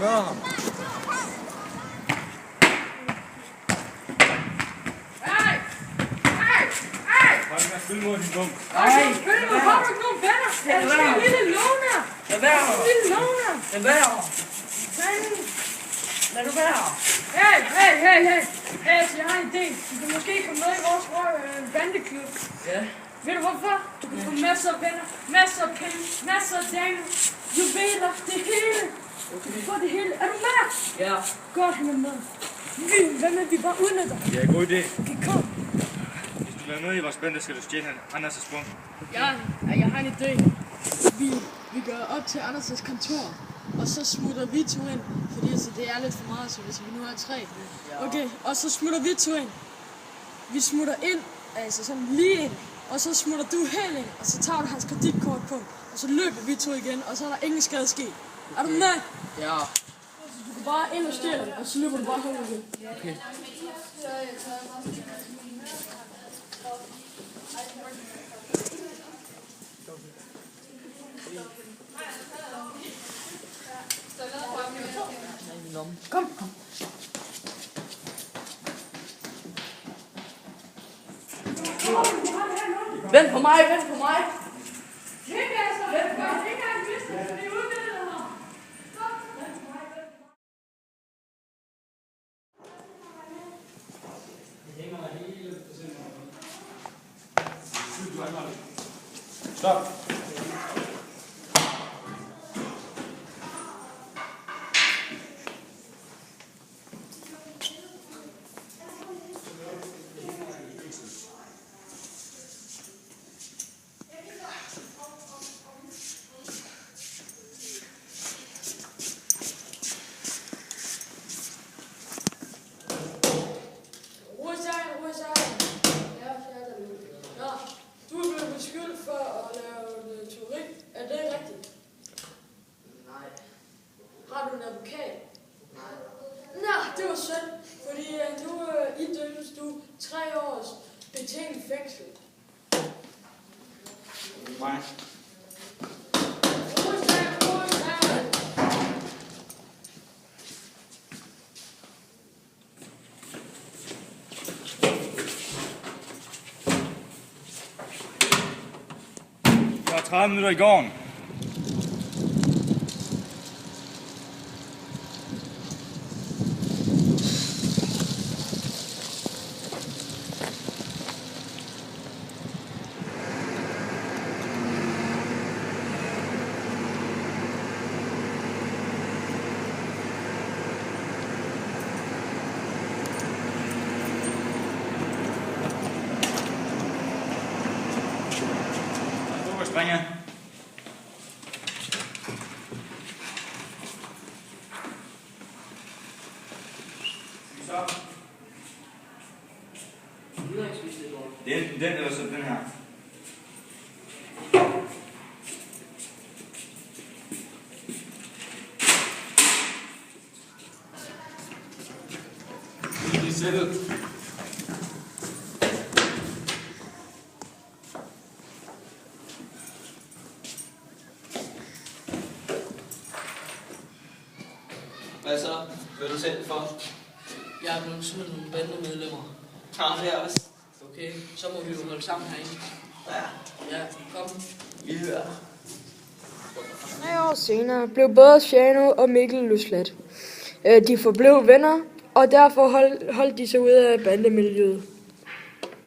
smadre ham. Spil mod din dum. Nej, spil mod, har du ikke nogen venner? Jeg er en lille loner. Lad være. En lille loner. Lad være. Fanden. Lad du være. Hey, så jeg har en idé. Du kan måske komme med i vores bandeklub. Ja. Ved du hvorfor? Du kan få masser af venner, masser af penge, masser af damer, juveler, det hele. Du kan få det hele. Er du med? Ja. Godt, han er med. Hvad med, vi bare udnytter? Ja, god idé. Okay, kom. Hvis du vil være med i vores bande, skal du stjæle Anders' bum. Ja, jeg har en idé. Vi går op til Anders' kontor, og så smutter vi to ind, fordi altså, det er lidt for meget, så hvis vi nu er 3. Okay, og så smutter vi to ind. Vi smutter ind, altså sådan lige ind, og så smutter du helt ind, og så tager du hans kreditkort på, og så løber vi to igen, og så er der ingen skade sket. Er du med? Ja. Du kan bare ind og stjæle, og så løber du bare herover igen. Okay. Kom. Vent på mig, vent på mig. Stop. Du er blevet beskyldt for at lave teori. Er det rigtigt? Nej. Har du en advokat? Nej. Nå, det var synd, fordi nu idømmes du 3 års betinget fængsel. Nej. Jeg har 30 minutter i gården. Drenge. Det er enten den eller så den her. Det er sættet. Hvad så? Hvad er du selv for? Jeg er blevet smidt nogle bandemedlemmer. Ja, det er også. Okay, så må vi jo holde sammen herinde. Ja, Ja, kom. vi hører. 3 år senere blev både Shano og Mikkel løsladt. De forblev venner, og derfor holdt de sig ude af bandemiljøet.